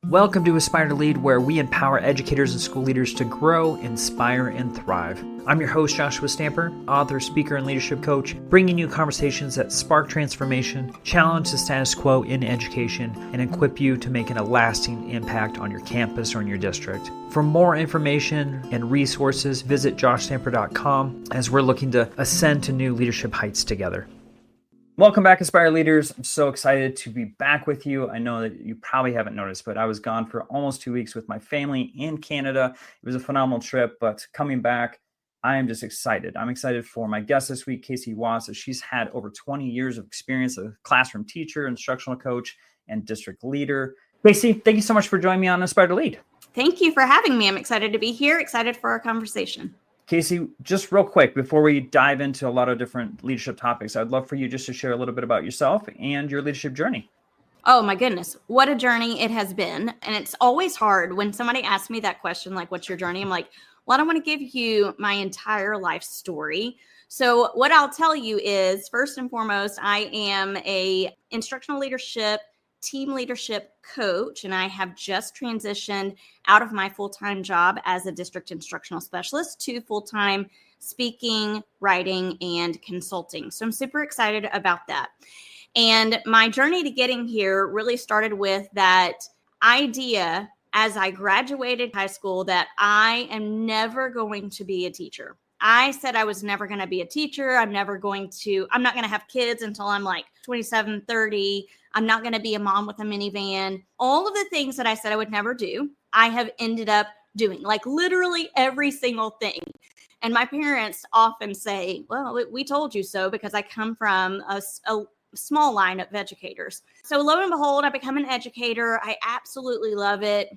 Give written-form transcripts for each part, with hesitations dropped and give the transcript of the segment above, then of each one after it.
Welcome to Aspire to Lead, where we empower educators and school leaders to grow, inspire, and thrive. I'm your host, Joshua Stamper, author, speaker, and leadership coach, bringing you conversations that spark transformation, challenge the status quo in education, and equip you to make a lasting impact on your campus or in your district. For more information and resources, visit joshstamper.com as we're looking to ascend to new leadership heights together. Welcome back, Aspire Leaders. I'm so excited to be back with you. I know that you probably haven't noticed, but I was gone for almost 2 weeks with my family in Canada. It was a phenomenal trip, but coming back, I am just excited. I'm excited for my guest this week, Casey Watts. She's had over 20 years of experience as a classroom teacher, instructional coach, and district leader. Casey, thank you so much for joining me on Aspire to Lead. Thank you for having me. I'm excited to be here, excited for our conversation. Casey, just real quick, before we dive into a lot of different leadership topics, I'd love for you just to share a little bit about yourself and your leadership journey. Oh my goodness, what a journey it has been. And it's always hard when somebody asks me that question, like, what's your journey? I'm like, well, I don't want to give you my entire life story. So what I'll tell you is, first and foremost, I am a instructional leadership, team leadership coach, and I have just transitioned out of my full-time job as a district instructional specialist to full-time speaking, writing, and consulting. So I'm super excited about that. And my journey to getting here really started with that idea as I graduated high school that I am never going to be a teacher. I said I was never going to be a teacher. I'm not going to have kids until I'm like 27, 30. I'm not going to be a mom with a minivan. All of the things that I said I would never do, I have ended up doing, like literally every single thing. And my parents often say, well, we told you so, because I come from a small line of educators. So lo and behold, I become an educator. I absolutely love it.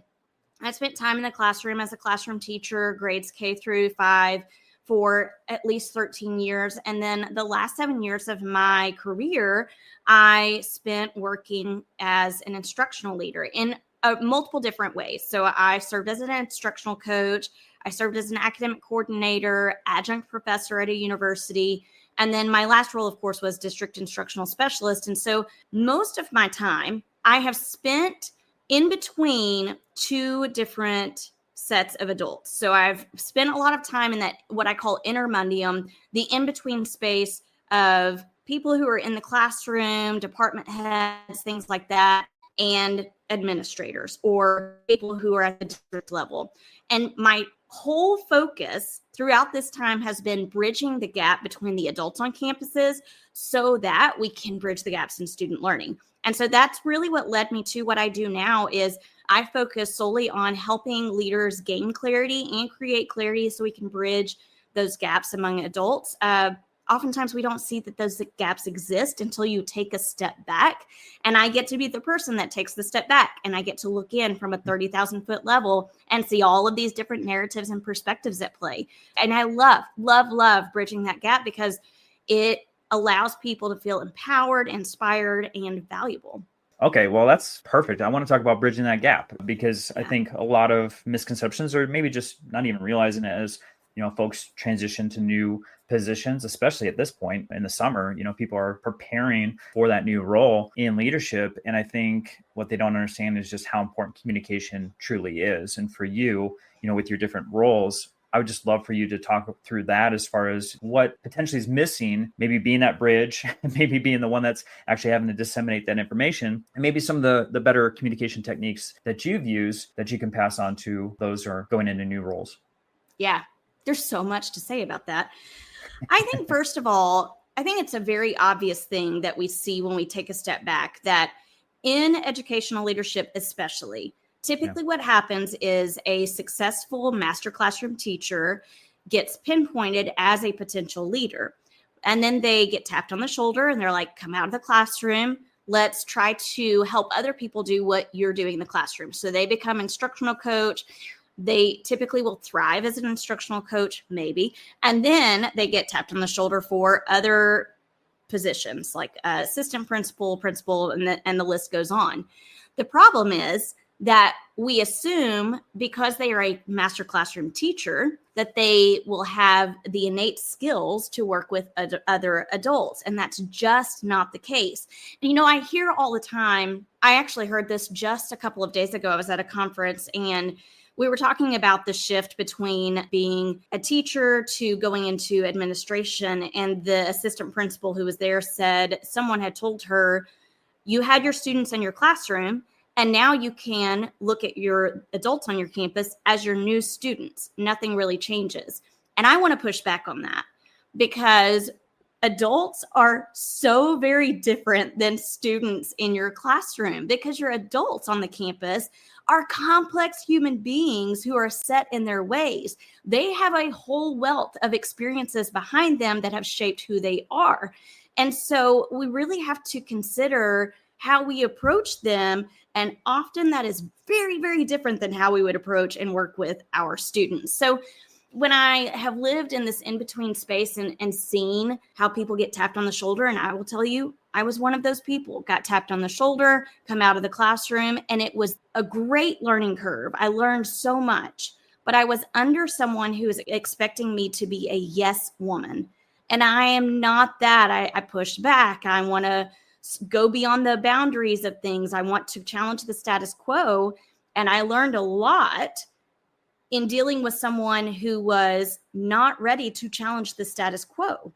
I spent time in the classroom as a classroom teacher, grades K through 5, for at least 13 years. And then the last 7 years of my career, I spent working as an instructional leader in multiple different ways. So I served as an instructional coach. I served as an academic coordinator, adjunct professor at a university. And then my last role, of course, was district instructional specialist. And so most of my time I have spent in between two different sets of adults. So I've spent a lot of time in that, what I call intermundium, the in-between space of people who are in the classroom, department heads, things like that, and administrators or people who are at the district level. And my whole focus throughout this time has been bridging the gap between the adults on campuses so that we can bridge the gaps in student learning. And so that's really what led me to what I do now. Is I focus solely on helping leaders gain clarity and create clarity so we can bridge those gaps among adults. Oftentimes we don't see that those gaps exist until you take a step back. And I get to be the person that takes the step back, and I get to look in from a 30,000 foot level and see all of these different narratives and perspectives at play. And I love bridging that gap, because it allows people to feel empowered, inspired, and valuable. Okay, well, that's perfect. I want to talk about bridging that gap, because I think a lot of misconceptions, or maybe just not even realizing it, as folks transition to new positions, especially at this point in the summer, people are preparing for that new role in leadership. And I think what they don't understand is just how important communication truly is. And for you, with your different roles, I would just love for you to talk through that, as far as what potentially is missing, maybe being that bridge, maybe being the one that's actually having to disseminate that information, and maybe some of the better communication techniques that you've used that you can pass on to those who are going into new roles. Yeah, there's so much to say about that. I think, first of all, I think it's a very obvious thing that we see when we take a step back, that in educational leadership especially, typically what happens is a successful master classroom teacher gets pinpointed as a potential leader. And then they get tapped on the shoulder and they're like, come out of the classroom. Let's try to help other people do what you're doing in the classroom. So they become instructional coach. They typically will thrive as an instructional coach, maybe. And then they get tapped on the shoulder for other positions like assistant principal, and the list goes on. The problem is that we assume because they are a master classroom teacher that they will have the innate skills to work with other adults. And that's just not the case. And, I hear all the time, I actually heard this just a couple of days ago. I was at a conference and we were talking about the shift between being a teacher to going into administration. And the assistant principal who was there said someone had told her, you had your students in your classroom, and now you can look at your adults on your campus as your new students. Nothing really changes. And I want to push back on that because adults are so very different than students in your classroom, because your adults on the campus are complex human beings who are set in their ways. They have a whole wealth of experiences behind them that have shaped who they are. And so we really have to consider how we approach them. And often that is very, very different than how we would approach and work with our students. So when I have lived in this in-between space and seen how people get tapped on the shoulder, and I will tell you, I was one of those people, got tapped on the shoulder, come out of the classroom, and it was a great learning curve. I learned so much, but I was under someone who was expecting me to be a yes woman. And I am not that. I push back. I want to go beyond the boundaries of things. I want to challenge the status quo. And I learned a lot in dealing with someone who was not ready to challenge the status quo.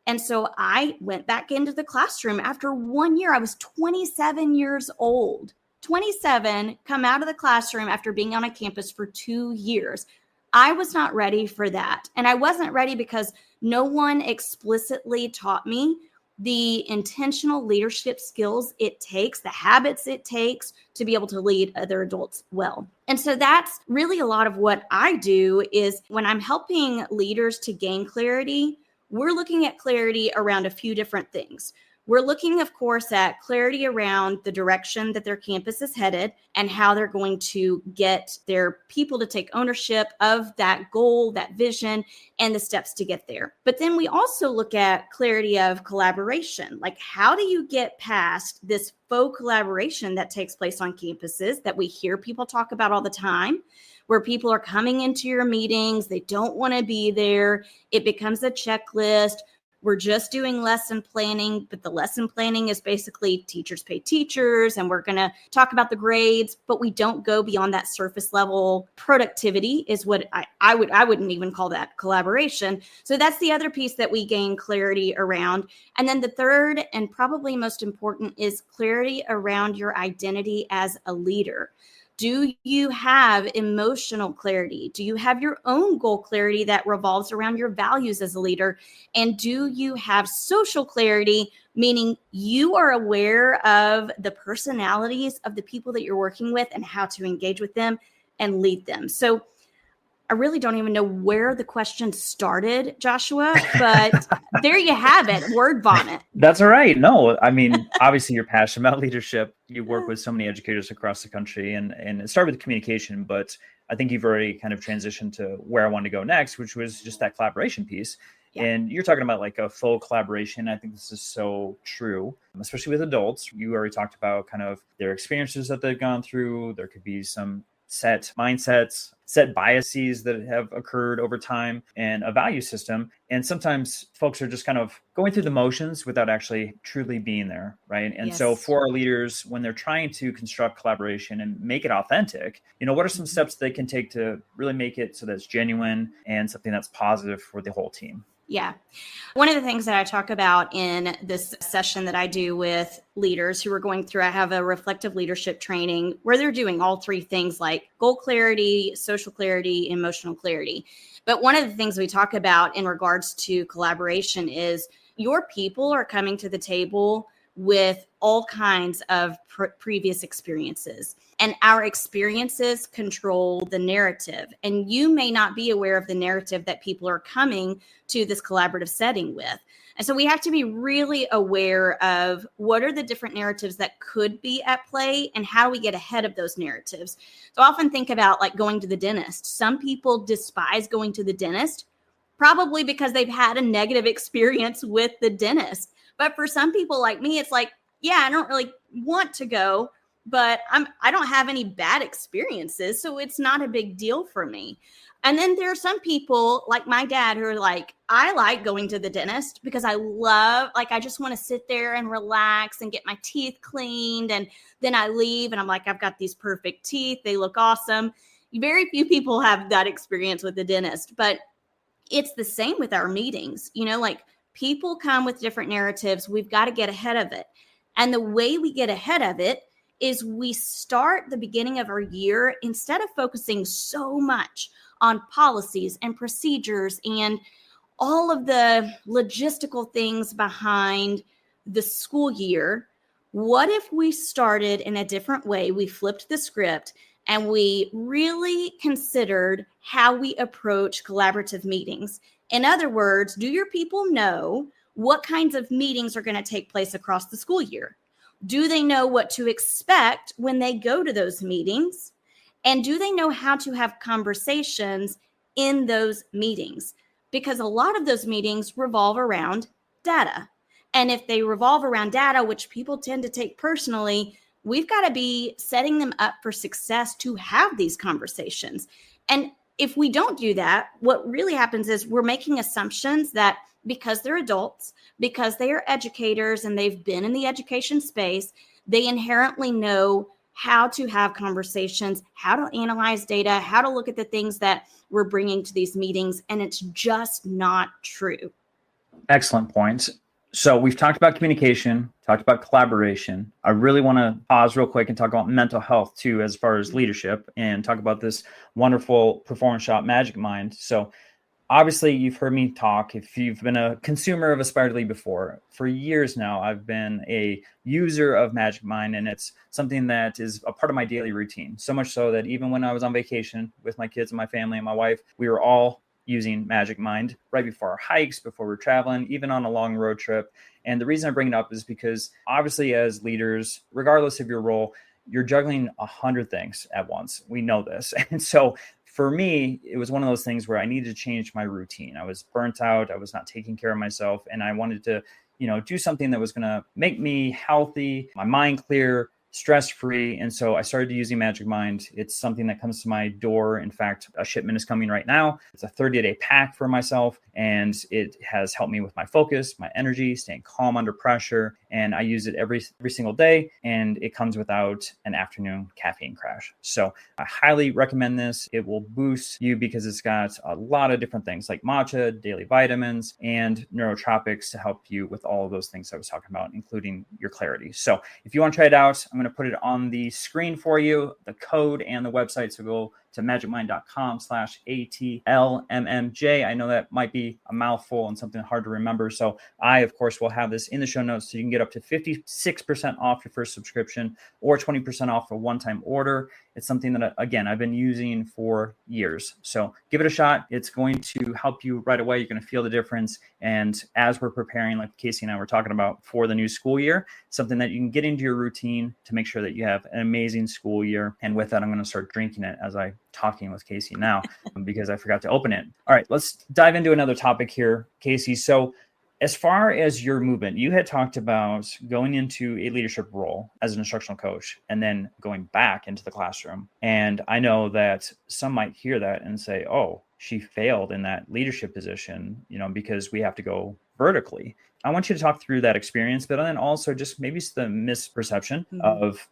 And so I went back into the classroom after 1 year. I was 27 years old, 27, come out of the classroom after being on a campus for 2 years. I was not ready for that. And I wasn't ready because no one explicitly taught me the intentional leadership skills it takes, the habits it takes to be able to lead other adults well. And so that's really a lot of what I do is when I'm helping leaders to gain clarity, we're looking at clarity around a few different things. We're looking, of course, at clarity around the direction that their campus is headed and how they're going to get their people to take ownership of that goal, that vision, and the steps to get there. But then we also look at clarity of collaboration. Like, how do you get past this faux collaboration that takes place on campuses that we hear people talk about all the time, where people are coming into your meetings, they don't want to be there, it becomes a checklist. We're just doing lesson planning, but the lesson planning is basically teachers pay teachers, and we're going to talk about the grades, but we don't go beyond that surface level. Productivity is what I wouldn't even call that collaboration. So that's the other piece that we gain clarity around. And then the third and probably most important is clarity around your identity as a leader. Do you have emotional clarity? Do you have your own goal clarity that revolves around your values as a leader? And do you have social clarity, meaning you are aware of the personalities of the people that you're working with and how to engage with them and lead them? So I really don't even know where the question started, Joshua, but there you have it, word vomit. That's all right. No, I mean, obviously you're passionate about leadership. You work with so many educators across the country, and it started with communication, but I think you've already kind of transitioned to where I wanted to go next, which was just that collaboration piece. Yeah. And you're talking about like a full collaboration. I think this is so true, especially with adults. You already talked about kind of their experiences that they've gone through. There could be some set mindsets, set biases that have occurred over time, and a value system. And sometimes folks are just kind of going through the motions without actually truly being there, right? And so for our leaders, when they're trying to construct collaboration and make it authentic, what are some steps they can take to really make it so that it's genuine and something that's positive for the whole team? Yeah. One of the things that I talk about in this session that I do with leaders who are going through, I have a reflective leadership training where they're doing all three things like goal clarity, social clarity, emotional clarity. But one of the things we talk about in regards to collaboration is your people are coming to the table with all kinds of previous experiences. And our experiences control the narrative. And you may not be aware of the narrative that people are coming to this collaborative setting with. And so we have to be really aware of what are the different narratives that could be at play and how do we get ahead of those narratives. So I often think about like going to the dentist. Some people despise going to the dentist, probably because they've had a negative experience with the dentist. But for some people like me, it's like, yeah, I don't really want to go, but I don't have any bad experiences, so it's not a big deal for me. And then there are some people like my dad who are like, I like going to the dentist because I just want to sit there and relax and get my teeth cleaned. And then I leave and I'm like, I've got these perfect teeth. They look awesome. Very few people have that experience with the dentist, but it's the same with our meetings. Like people come with different narratives. We've got to get ahead of it. And the way we get ahead of it is we start the beginning of our year, instead of focusing so much on policies and procedures and all of the logistical things behind the school year. What if we started in a different way? We flipped the script and we really considered how we approach collaborative meetings. In other words, do your people know what kinds of meetings are going to take place across the school year? Do they know what to expect when they go to those meetings? And do they know how to have conversations in those meetings? Because a lot of those meetings revolve around data. And if they revolve around data, which people tend to take personally, we've got to be setting them up for success to have these conversations. And if we don't do that, what really happens is we're making assumptions that because they're adults, because they are educators and they've been in the education space, they inherently know how to have conversations, how to analyze data, how to look at the things that we're bringing to these meetings. And it's just not true. Excellent points. So we've talked about communication, talked about collaboration. I really want to pause real quick and talk about mental health too, as far as leadership, and talk about this wonderful performance shop, Magic Mind. So obviously, you've heard me talk. If you've been a consumer of Aspire to Lead before, for years now, I've been a user of Magic Mind, and it's something that is a part of my daily routine. So much so that even when I was on vacation with my kids and my family and my wife, we were all using Magic Mind right before our hikes, before we're traveling, even on a long road trip. And the reason I bring it up is because obviously as leaders, regardless of your role, you're juggling 100 things at once. We know this. And so for me, it was one of those things where I needed to change my routine. I was burnt out. I was not taking care of myself. And I wanted to, do something that was going to make me healthy, my mind clear, stress-free. And so I started using Magic Mind. It's something that comes to my door. In fact, a shipment is coming right now. It's a 30-day pack for myself, and it has helped me with my focus, my energy, staying calm under pressure. And I use it every single day, and it comes without an afternoon caffeine crash. So I highly recommend this. It will boost you because it's got a lot of different things like matcha, daily vitamins, and neurotropics to help you with all of those things I was talking about, including your clarity. So if you want to try it out, I'm going to put it on the screen for you, the code and the website. So go to magicmind.com/ATLMMJ. I know that might be a mouthful and something hard to remember. So I, of course, will have this in the show notes so you can get up to 56% off your first subscription or 20% off a one-time order. It's something that, again, I've been using for years. So give it a shot. It's going to help you right away. You're going to feel the difference. And as we're preparing, like Casey and I were talking about, for the new school year, something that you can get into your routine to make sure that you have an amazing school year. And with that, I'm going to start drinking it as I talking with Casey now because I forgot to open it. All right, let's dive into another topic here, Casey. So as far as your movement, you had talked about going into a leadership role as an instructional coach and then going back into the classroom. And I know that some might hear that and say, oh, she failed in that leadership position, because we have to go vertically. I want you to talk through that experience, but then also just maybe the misperception of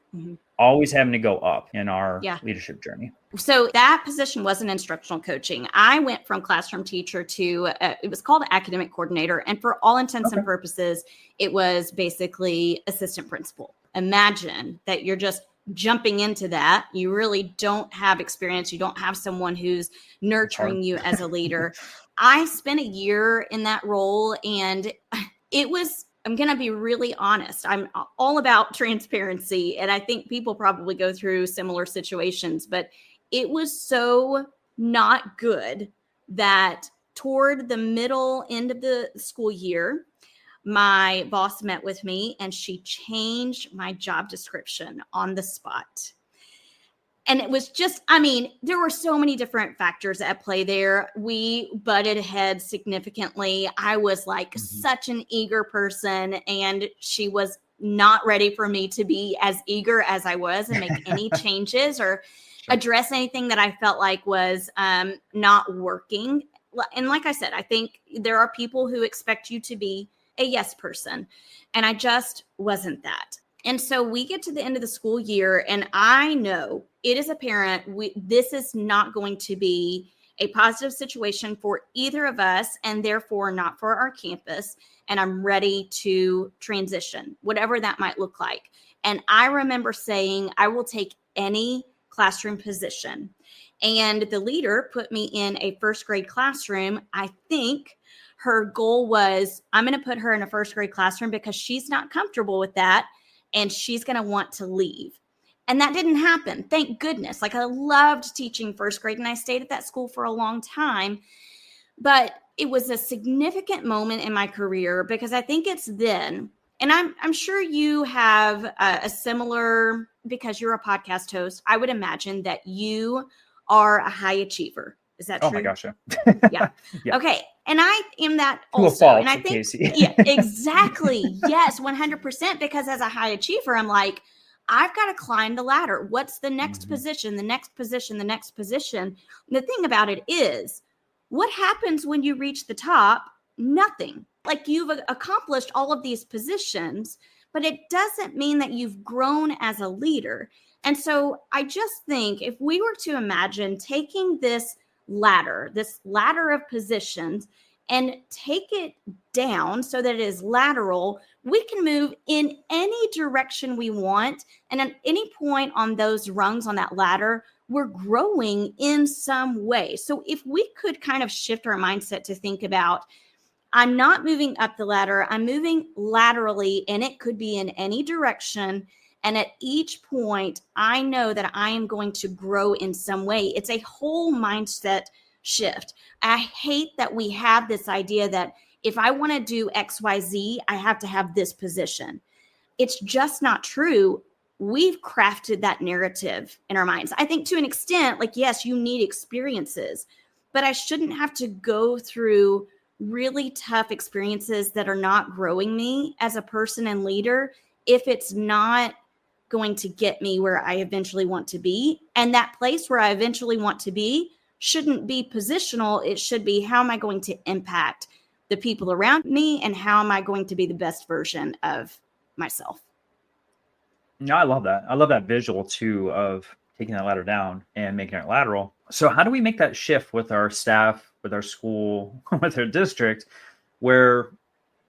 always having to go up in our leadership journey. So that position wasn't instructional coaching. I went from classroom teacher to, it was called academic coordinator. And for all intents and purposes, it was basically assistant principal. Imagine that you're just jumping into that. You really don't have experience. You don't have someone who's nurturing you as a leader. I spent a year in that role, and it was, I'm going to be really honest. I'm all about transparency. And I think people probably go through similar situations, but it was so not good that toward the middle end of the school year, my boss met with me and she changed my job description on the spot. And it was just, there were so many different factors at play there. We butted heads significantly. I was like such an eager person, and she was not ready for me to be as eager as I was and make any changes or address anything that I felt like was not working. And like I said, I think there are people who expect you to be a yes person, and I just wasn't that. And so we get to the end of the school year, and I know it is apparent this is not going to be a positive situation for either of us, and therefore not for our campus. And I'm ready to transition, whatever that might look like. And I remember saying, I will take any classroom position. And the leader put me in a first grade classroom. I think her goal was, I'm going to put her in a first grade classroom because she's not comfortable with that, and she's going to want to leave. And that didn't happen. Thank goodness. Like, I loved teaching first grade, and I stayed at that school for a long time. But it was a significant moment in my career because I think it's then, and I'm sure you have a similar, because you're a podcast host, I would imagine that you are a high achiever. Is that true? Oh my gosh. Yeah. Yeah. Okay. And I am that To a also. fault, And I think, Casey. yeah, exactly. Yes, 100%. Because as a high achiever, I'm like, I've got to climb the ladder. What's the next position, the next position, the next position? And the thing about it is, what happens when you reach the top? Nothing. Like, you've accomplished all of these positions, but it doesn't mean that you've grown as a leader. And so I just think if we were to imagine taking this ladder of positions, and take it down so that it is lateral, we can move in any direction we want. And at any point on those rungs on that ladder, we're growing in some way. So if we could kind of shift our mindset to think about, I'm not moving up the ladder, I'm moving laterally, and it could be in any direction. And at each point, I know that I am going to grow in some way. It's a whole mindset shift. I hate that we have this idea that if I want to do XYZ, I have to have this position. It's just not true. We've crafted that narrative in our minds. I think to an extent, like, yes, you need experiences, but I shouldn't have to go through really tough experiences that are not growing me as a person and leader if it's not going to get me where I eventually want to be. And that place where I eventually want to be shouldn't be positional. It should be, how am I going to impact the people around me, and how am I going to be the best version of myself? No, I love that. I love that visual too of taking that ladder down and making it lateral. So how do we make that shift with our staff, with our school, with our district, where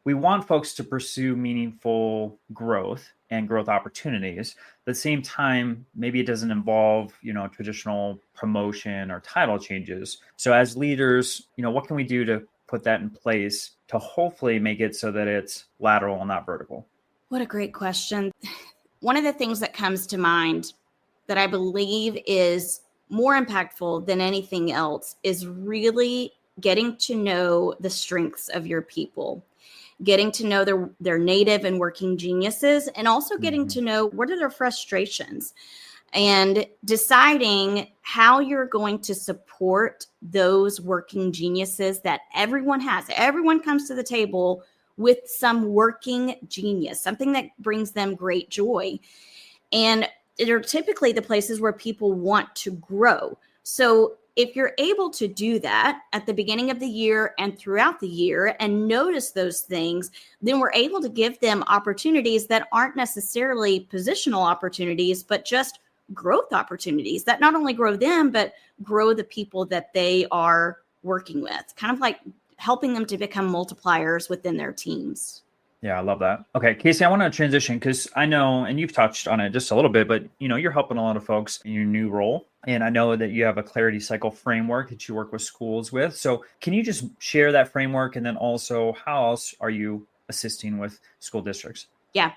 we want folks to pursue meaningful growth and growth opportunities? At the same time, maybe it doesn't involve, traditional promotion or title changes. So as leaders, what can we do to put that in place to hopefully make it so that it's lateral and not vertical? What a great question. One of the things that comes to mind that I believe is more impactful than anything else is really getting to know the strengths of your people, getting to know their native and working geniuses, and also getting to know what are their frustrations, and deciding how you're going to support those working geniuses that everyone has. Everyone comes to the table with some working genius, something that brings them great joy. And they're typically the places where people want to grow. So if you're able to do that at the beginning of the year and throughout the year and notice those things, then we're able to give them opportunities that aren't necessarily positional opportunities, but just growth opportunities that not only grow them, but grow the people that they are working with, kind of like helping them to become multipliers within their teams. Yeah, I love that. Okay, Casey, I want to transition because I know, and you've touched on it just a little bit, but you're helping a lot of folks in your new role. And I know that you have a clarity cycle framework that you work with schools with. So can you just share that framework? And then also, how else are you assisting with school districts? Yeah.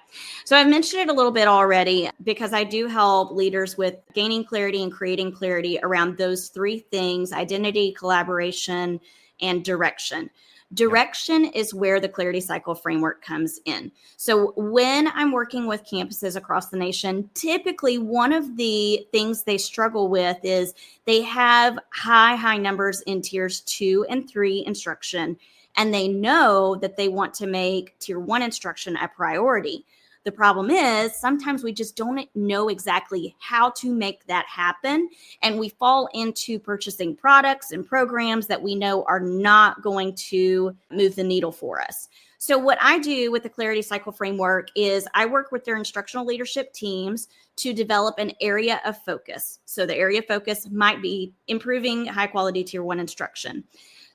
So I've mentioned it a little bit already because I do help leaders with gaining clarity and creating clarity around those three things: identity, collaboration, and direction. Direction is where the clarity cycle framework comes in. So when I'm working with campuses across the nation, typically one of the things they struggle with is they have high numbers in tiers 2 and 3 instruction, and they know that they want to make tier 1 instruction a priority. The problem is sometimes we just don't know exactly how to make that happen. And we fall into purchasing products and programs that we know are not going to move the needle for us. So what I do with the Clarity Cycle framework is I work with their instructional leadership teams to develop an area of focus. So the area of focus might be improving high quality tier 1 instruction.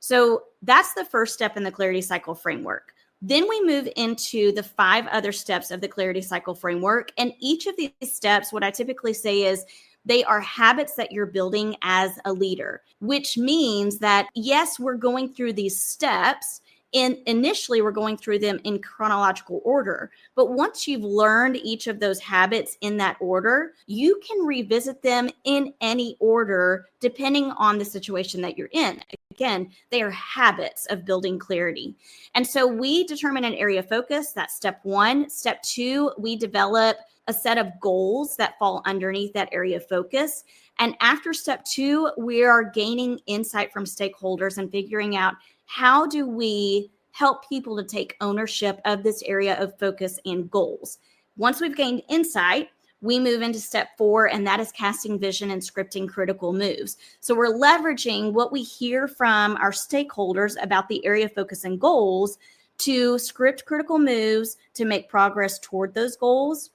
So that's the first step in the Clarity Cycle framework. Then we move into the 5 other steps of the Clarity Cycle framework. And each of these steps, what I typically say is they are habits that you're building as a leader, which means that, yes, we're going through these steps. And initially, we're going through them in chronological order. But once you've learned each of those habits in that order, you can revisit them in any order, depending on the situation that you're in. Again, they are habits of building clarity. And so we determine an area of focus. That's step 1. Step 2, we develop a set of goals that fall underneath that area of focus. And after step 2, we are gaining insight from stakeholders and figuring out how do we help people to take ownership of this area of focus and goals. Once we've gained insight, we move into step 4, and that is casting vision and scripting critical moves. So we're leveraging what we hear from our stakeholders about the area of focus and goals to script critical moves to make progress toward those goals.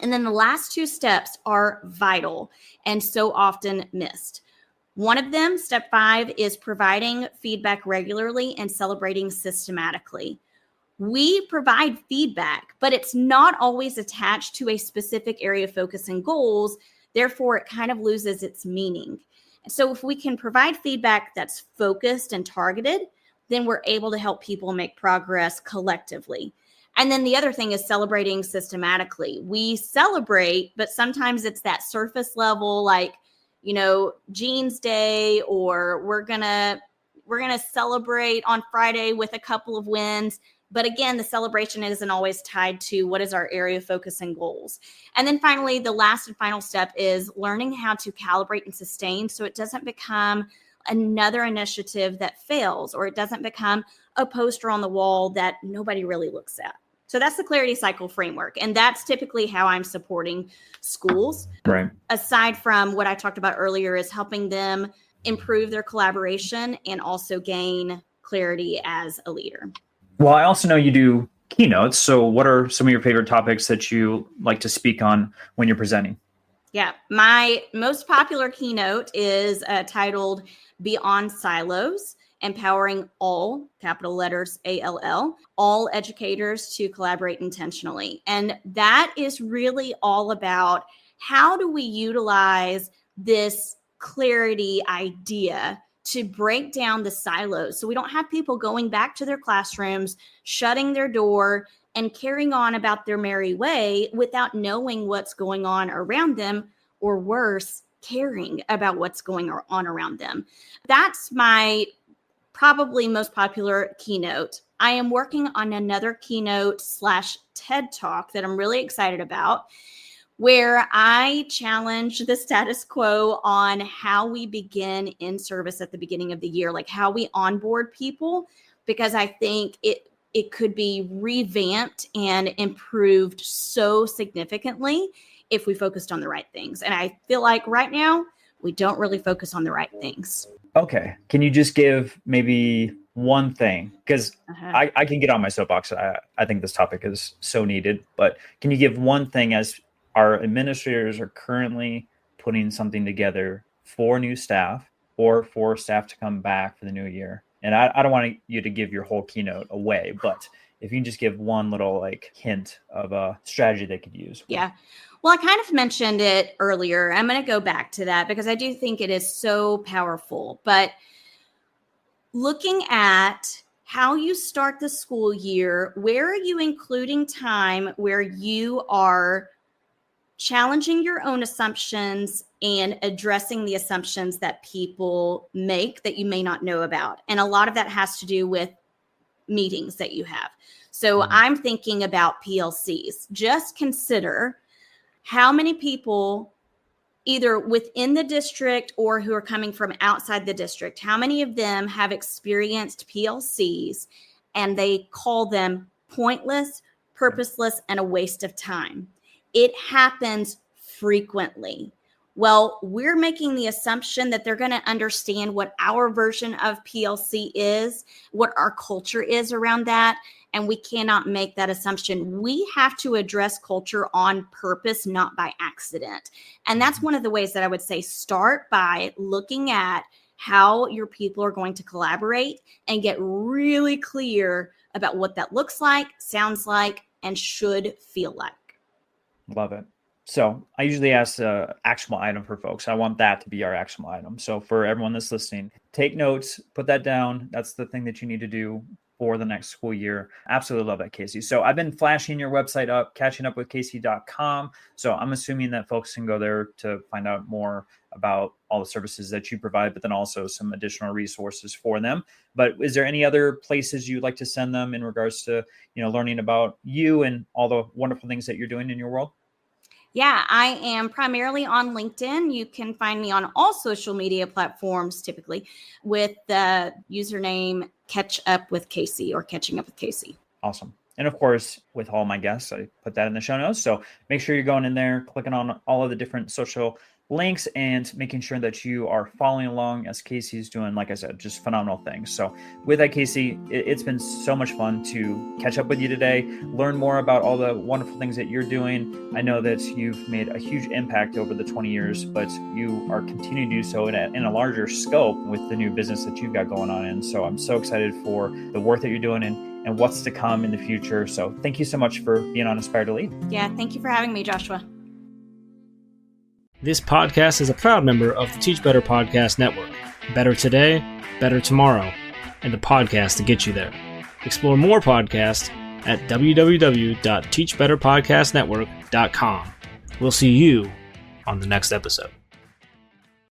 And then the last 2 steps are vital and so often missed. One of them, step 5, is providing feedback regularly and celebrating systematically. We provide feedback, but it's not always attached to a specific area of focus and goals. Therefore, it kind of loses its meaning. So if we can provide feedback that's focused and targeted, then we're able to help people make progress collectively. And then the other thing is celebrating systematically. We celebrate, but sometimes it's that surface level, like, Jeans Day, or we're gonna celebrate on Friday with a couple of wins. But again, the celebration isn't always tied to what is our area of focus and goals. And then finally, the last and final step is learning how to calibrate and sustain so it doesn't become another initiative that fails, or it doesn't become a poster on the wall that nobody really looks at. So that's the Clarity Cycle framework. And that's typically how I'm supporting schools. Right. Aside from what I talked about earlier, is helping them improve their collaboration and also gain clarity as a leader. Well, I also know you do keynotes. So what are some of your favorite topics that you like to speak on when you're presenting? Yeah, my most popular keynote is titled Beyond Silos, Empowering All, capital letters ALL, all educators to collaborate intentionally. And that is really all about how do we utilize this clarity idea to break down the silos so we don't have people going back to their classrooms, shutting their door, and carrying on about their merry way without knowing what's going on around them, or worse, caring about what's going on around them. That's my probably most popular keynote. I am working on another keynote / TED Talk that I'm really excited about, where I challenge the status quo on how we begin in service at the beginning of the year, like how we onboard people, because I think it could be revamped and improved so significantly if we focused on the right things. And I feel like right now, we don't really focus on the right things. Okay. Can you just give maybe one thing? Because I can get on my soapbox. I think this topic is so needed. But can you give one thing as our administrators are currently putting something together for new staff or for staff to come back for the new year? And I don't want you to give your whole keynote away, but if you can just give one little hint of a strategy they could use. Yeah. Well, I kind of mentioned it earlier. I'm going to go back to that because I do think it is so powerful. But looking at how you start the school year, where are you including time where you are challenging your own assumptions and addressing the assumptions that people make that you may not know about? And a lot of that has to do with meetings that you have. So I'm thinking about PLCs. Just consider how many people either within the district or who are coming from outside the district, how many of them have experienced PLCs and they call them pointless, purposeless, and a waste of time. It happens frequently. Well, we're making the assumption that they're going to understand what our version of PLC is, what our culture is around that. And we cannot make that assumption. We have to address culture on purpose, not by accident. And that's one of the ways that I would say start by looking at how your people are going to collaborate and get really clear about what that looks like, sounds like, and should feel like. Love it. So I usually ask actionable item for folks. I want that to be our actionable item. So for everyone that's listening, take notes, put that down. That's the thing that you need to do for the next school year. Absolutely love that, Casey. So I've been flashing your website up, catchingupwithcasey.com. So I'm assuming that folks can go there to find out more about all the services that you provide, but then also some additional resources for them. But is there any other places you'd like to send them in regards to, learning about you and all the wonderful things that you're doing in your world? Yeah, I am primarily on LinkedIn. You can find me on all social media platforms, typically with the username Catch Up with Casey or Catching Up with Casey. Awesome. And of course, with all my guests, I put that in the show notes. So make sure you're going in there, clicking on all of the different social links and making sure that you are following along as Casey's doing, like I said, just phenomenal things. So with that, Casey, it's been so much fun to catch up with you today, learn more about all the wonderful things that you're doing. I know that you've made a huge impact over the 20 years, but you are continuing to do so in a larger scope with the new business that you've got going on. And so I'm so excited for the work that you're doing and what's to come in the future. So thank you so much for being on Aspire to Lead. Yeah, thank you for having me, Joshua. This podcast is a proud member of the Teach Better Podcast Network. Better today, better tomorrow, and the podcast to get you there. Explore more podcasts at www.teachbetterpodcastnetwork.com. We'll see you on the next episode.